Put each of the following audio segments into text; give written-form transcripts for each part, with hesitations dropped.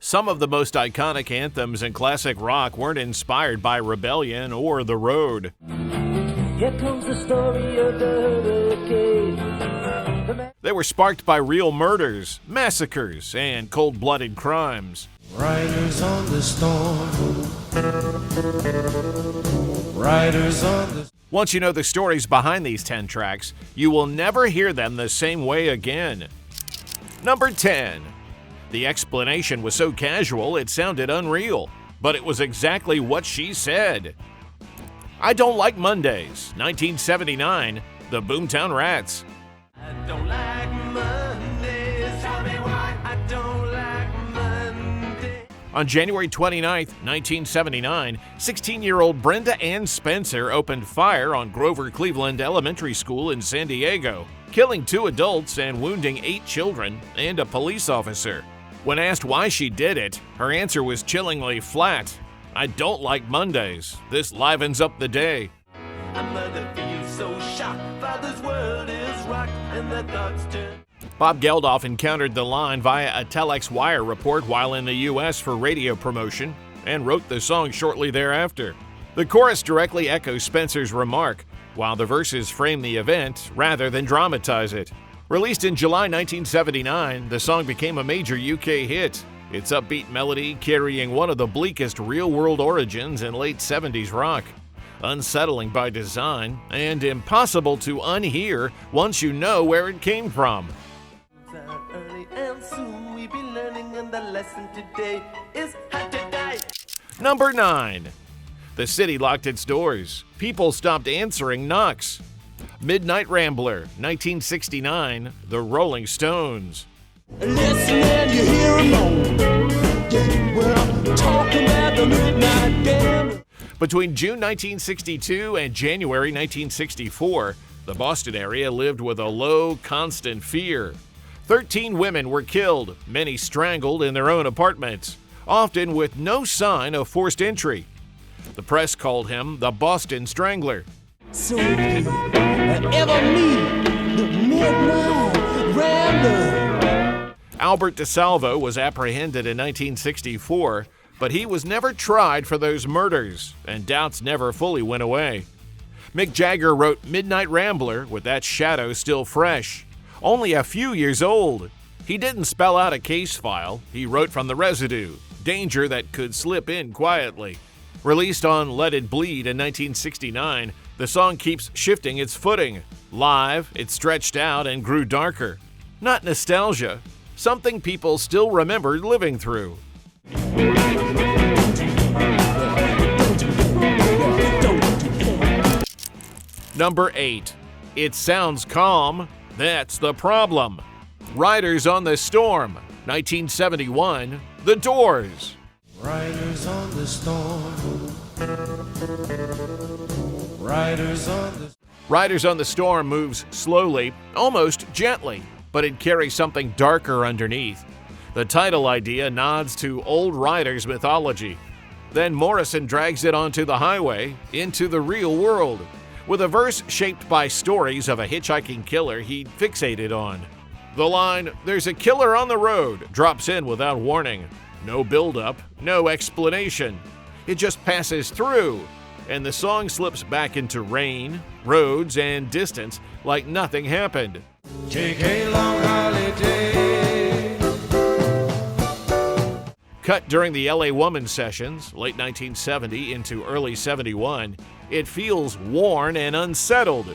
Some of the most iconic anthems in classic rock weren't inspired by rebellion or the road. Here comes the story of the hurricane. They were sparked by real murders, massacres, and cold-blooded crimes. Riders on the storm. Riders on the... Once you know the stories behind these 10 tracks, you will never hear them the same way again. Number 10. The explanation was so casual it sounded unreal, but it was exactly what she said. I Don't Like Mondays, 1979, the Boomtown Rats. I don't like Mondays. Tell me why I don't like Mondays. On January 29, 1979, 16-year-old Brenda Ann Spencer opened fire on Grover Cleveland Elementary School in San Diego, killing 2 adults and wounding 8 children and a police officer. When asked why she did it, her answer was chillingly flat. I don't like Mondays. This livens up the day. A mother feels so shocked. Father's world is rocked and the thoughts turn. Bob Geldof encountered the line via a telex wire report while in the U.S. for radio promotion and wrote the song shortly thereafter. The chorus directly echoes Spencer's remark, while the verses frame the event rather than dramatize it. Released in July 1979, the song became a major UK hit. Its upbeat melody carrying one of the bleakest real-world origins in late 70s rock. Unsettling by design and impossible to unhear once you know where it came from. Early and soon we be learning, and the lesson today is how to die. Number 9. The city locked its doors. People stopped answering knocks. Midnight Rambler, 1969, The Rolling Stones. Listen and you hear a moan. Yeah, well, I'm talking about the midnight gambler. Between June 1962 and January 1964, the Boston area lived with a low, constant fear. 13 women were killed, many strangled in their own apartments, often with no sign of forced entry. The press called him the Boston Strangler. So if you ever meet the midnight rambler. Albert DeSalvo was apprehended in 1964, but he was never tried for those murders, and doubts never fully went away. Mick Jagger wrote Midnight Rambler with that shadow still fresh, only a few years old. He didn't spell out a case file, he wrote from the residue, danger that could slip in quietly. Released on Let It Bleed in 1969, the song keeps shifting its footing. Live, it stretched out and grew darker. Not nostalgia, something people still remember living through. Number 8. It sounds calm, that's the problem. Riders on the Storm, 1971, The Doors. Riders on the storm. Riders on the... Riders on the Storm moves slowly, almost gently, but it carries something darker underneath. The title idea nods to old riders' mythology. Then Morrison drags it onto the highway, into the real world, with a verse shaped by stories of a hitchhiking killer he'd fixated on. The line, "There's a killer on the road," drops in without warning. No build-up, no explanation. It just passes through, and the song slips back into rain, roads, and distance like nothing happened. Take a long holiday. Cut during the LA Woman sessions, late 1970 into early 71, it feels worn and unsettled.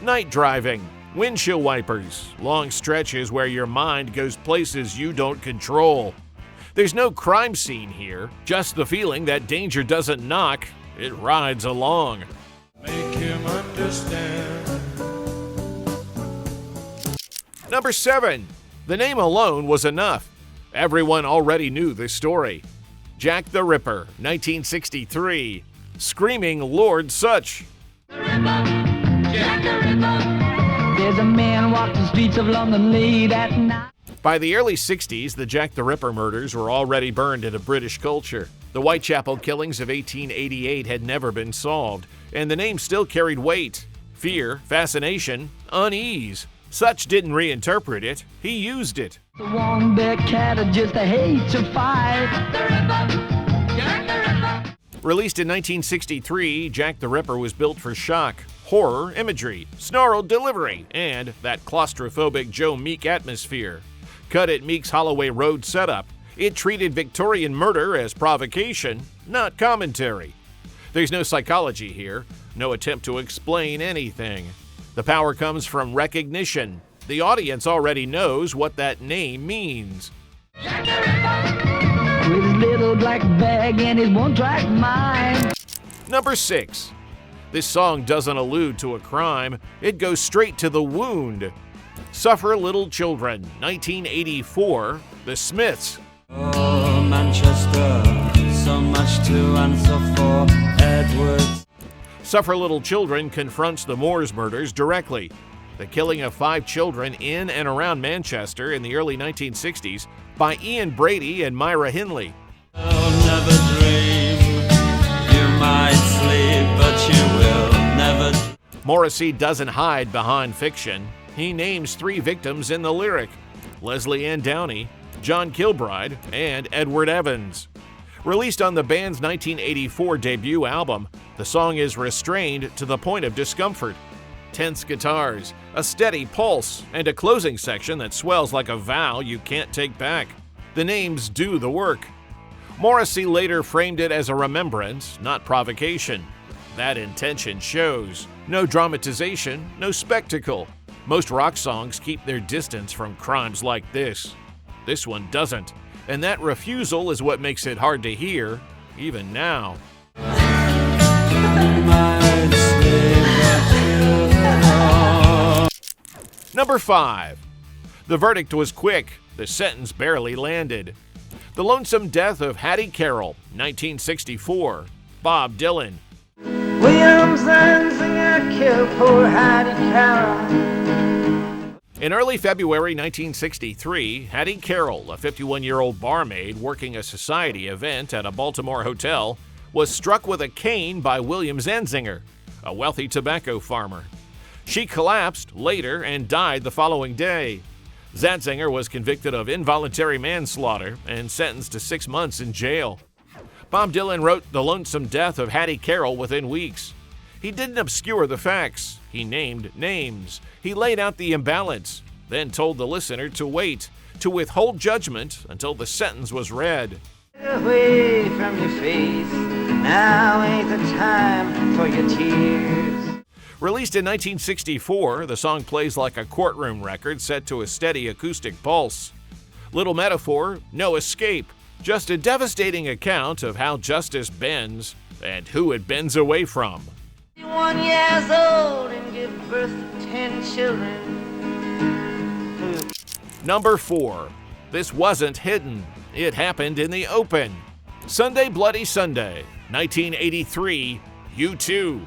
Night driving, windshield wipers, long stretches where your mind goes places you don't control. There's no crime scene here, just the feeling that danger doesn't knock, it rides along. Make him understand. Number 7. The name alone was enough. Everyone already knew this story. Jack the Ripper, 1963. Screaming Lord Sutch. Jack the Ripper. There's a man walks the streets of London late at night. By the early 60s, the Jack the Ripper murders were already burned into British culture. The Whitechapel killings of 1888 had never been solved, and the name still carried weight. Fear, fascination, unease. Such didn't reinterpret it, he used it. The one big cat that just hate to fight. Released in 1963, Jack the Ripper was built for shock, horror imagery, snarled delivery, and that claustrophobic Joe Meek atmosphere. Cut at Meek's Holloway Road setup, it treated Victorian murder as provocation, not commentary. There's no psychology here, no attempt to explain anything. The power comes from recognition. The audience already knows what that name means. With his little black bag and his one-track mind. Number 6. This song doesn't allude to a crime, it goes straight to the wound. Suffer Little Children, 1984, The Smiths. Oh, Manchester, so much to answer for, Edwards. Suffer Little Children confronts the Moors murders directly. The killing of 5 children in and around Manchester in the early 1960s by Ian Brady and Myra Hindley. Oh, never dream, you might sleep, but you will never. Morrissey doesn't hide behind fiction. He names 3 victims in the lyric: Leslie Ann Downey, John Kilbride, and Edward Evans. Released on the band's 1984 debut album, the song is restrained to the point of discomfort. Tense guitars, a steady pulse, and a closing section that swells like a vow you can't take back. The names do the work. Morrissey later framed it as a remembrance, not provocation. That intention shows. No dramatization, no spectacle. Most rock songs keep their distance from crimes like this. This one doesn't, and that refusal is what makes it hard to hear, even now. Number 5. The verdict was quick, the sentence barely landed. The Lonesome Death of Hattie Carroll, 1964, Bob Dylan. William Zanzinger killed poor Hattie Carroll. In early February 1963, Hattie Carroll, a 51-year-old barmaid working a society event at a Baltimore hotel, was struck with a cane by William Zanzinger, a wealthy tobacco farmer. She collapsed later and died the following day. Zanzinger was convicted of involuntary manslaughter and sentenced to 6 months in jail. Bob Dylan wrote The Lonesome Death of Hattie Carroll within weeks. He didn't obscure the facts. He named names. He laid out the imbalance, then told the listener to wait, to withhold judgment until the sentence was read. Away from your face, now ain't the time for your tears. Released in 1964, the song plays like a courtroom record set to a steady acoustic pulse. Little metaphor, no escape, just a devastating account of how justice bends and who it bends away from. 1 years old and give birth to 10 children. Number 4. This wasn't hidden. It happened in the open. Sunday Bloody Sunday, 1983, U2.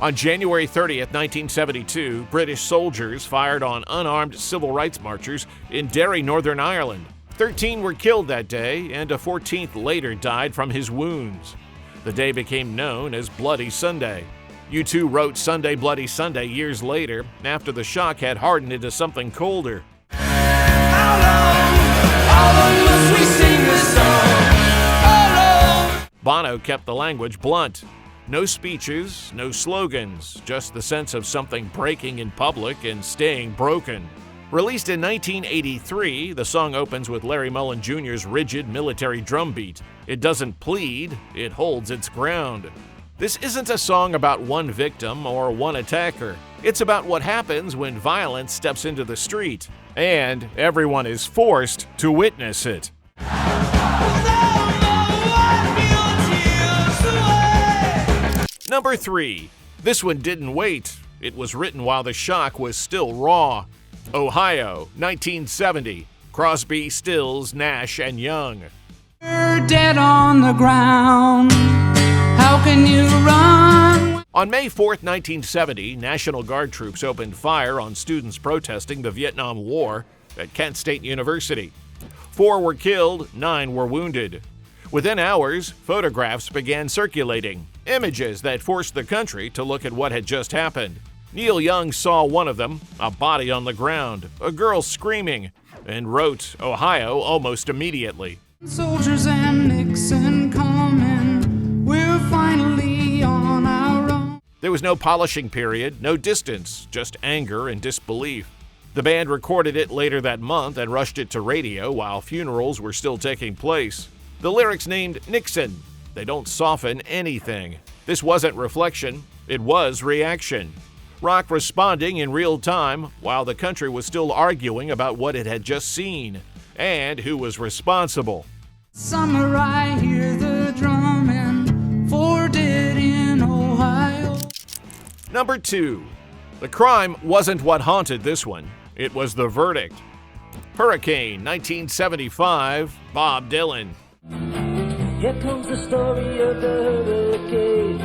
On January 30th, 1972, British soldiers fired on unarmed civil rights marchers in Derry, Northern Ireland. 13 were killed that day, and a 14th later died from his wounds. The day became known as Bloody Sunday. U2 wrote Sunday Bloody Sunday years later, after the shock had hardened into something colder. How long must we sing this song? How long? Bono kept the language blunt. No speeches, no slogans, just the sense of something breaking in public and staying broken. Released in 1983, the song opens with Larry Mullen Jr.'s rigid military drum beat. It doesn't plead, it holds its ground. This isn't a song about one victim or one attacker. It's about what happens when violence steps into the street, and everyone is forced to witness it. Number 3. This one didn't wait. It was written while the shock was still raw. Ohio, 1970. Crosby, Stills, Nash, and Young. You're dead on the ground. How can you run? On May 4th, 1970, National Guard troops opened fire on students protesting the Vietnam War at Kent State University. 4 were killed, 9 were wounded. Within hours, photographs began circulating, images that forced the country to look at what had just happened. Neil Young saw one of them, a body on the ground, a girl screaming, and wrote Ohio almost immediately. Soldiers and Nixon coming, we're finally on our own. There was no polishing period, no distance, just anger and disbelief. The band recorded it later that month and rushed it to radio while funerals were still taking place. The lyrics named Nixon. They don't soften anything. This wasn't reflection, it was reaction. Rock responding in real time while the country was still arguing about what it had just seen and who was responsible. Summer, I hear the drumming, 4 dead in Ohio. Number 2. The crime wasn't what haunted this one. It was the verdict. Hurricane, 1975, Bob Dylan. Here comes the story of the hurricane.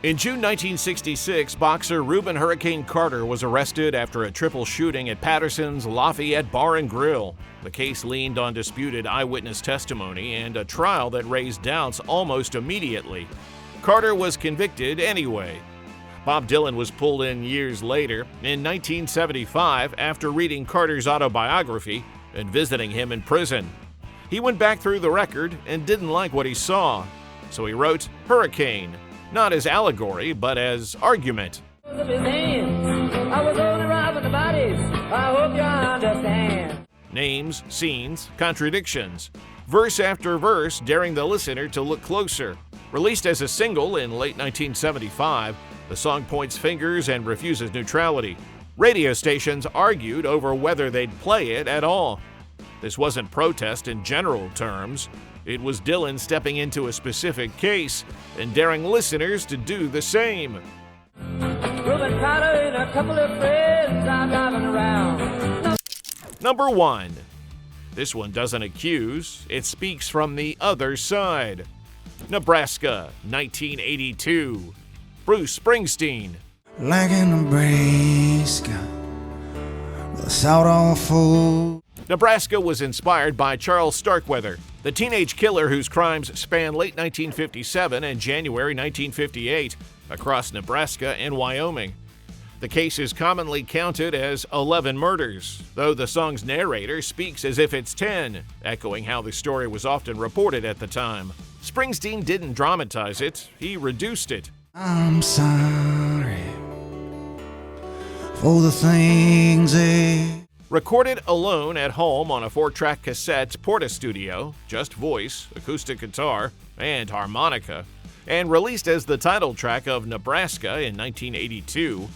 In June 1966, boxer Reuben Hurricane Carter was arrested after a triple shooting at Patterson's Lafayette Bar and Grill. The case leaned on disputed eyewitness testimony and a trial that raised doubts almost immediately. Carter was convicted anyway. Bob Dylan was pulled in years later, in 1975, after reading Carter's autobiography and visiting him in prison. He went back through the record and didn't like what he saw, so he wrote Hurricane, not as allegory, but as argument. I was only robbing the bodies. I hope you understand. Names, scenes, contradictions. Verse after verse daring the listener to look closer. Released as a single in late 1975, the song points fingers and refuses neutrality. Radio stations argued over whether they'd play it at all. This wasn't protest in general terms. It was Dylan stepping into a specific case and daring listeners to do the same. Reuben Carter and a couple of friends I'm driving around. Number 1. This one doesn't accuse, it speaks from the other side. Nebraska, 1982. Bruce Springsteen. Like in Nebraska, the South awful. Nebraska was inspired by Charles Starkweather, the teenage killer whose crimes span late 1957 and January 1958 across Nebraska and Wyoming. The case is commonly counted as 11 murders, though the song's narrator speaks as if it's 10, echoing how the story was often reported at the time. Springsteen didn't dramatize it, he reduced it. I'm sorry for the things they... Recorded alone at home on a 4-track cassette Porta Studio, just voice, acoustic guitar, and harmonica, and released as the title track of Nebraska in 1982,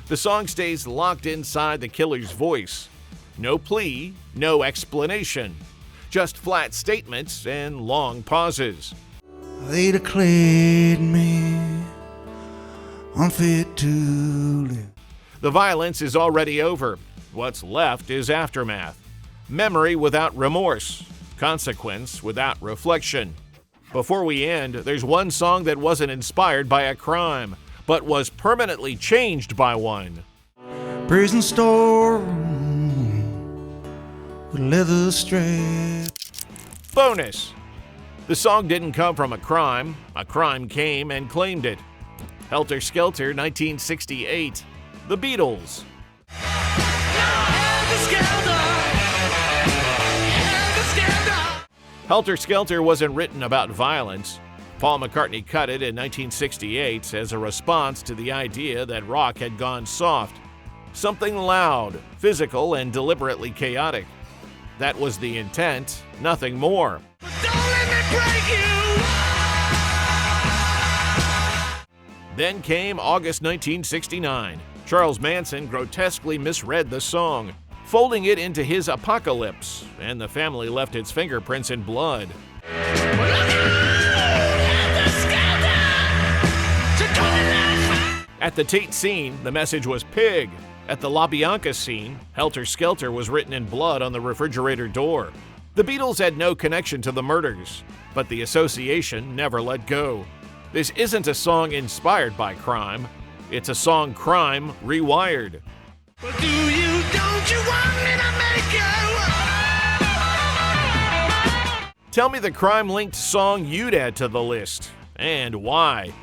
the song stays locked inside the killer's voice. No plea, no explanation, just flat statements and long pauses. They declared me unfit to live. The violence is already over. What's left is aftermath. Memory without remorse. Consequence without reflection. Before we end, there's one song that wasn't inspired by a crime, but was permanently changed by one. Prison storeroom with leather straps. Bonus. The song didn't come from a crime came and claimed it. Helter Skelter, 1968. The Beatles. Helter Skelter wasn't written about violence. Paul McCartney cut it in 1968 as a response to the idea that rock had gone soft. Something loud, physical, and deliberately chaotic. That was the intent, nothing more. Don't let me break you. Then came August 1969. Charles Manson grotesquely misread the song, folding it into his Apocalypse, and the family left its fingerprints in blood. At the Tate scene, the message was pig. At the La Bianca scene, Helter Skelter was written in blood on the refrigerator door. The Beatles had no connection to the murders, but the association never let go. This isn't a song inspired by crime. It's a song crime rewired. Well, don't you want me to make you? Tell me the crime-linked song you'd add to the list, and why.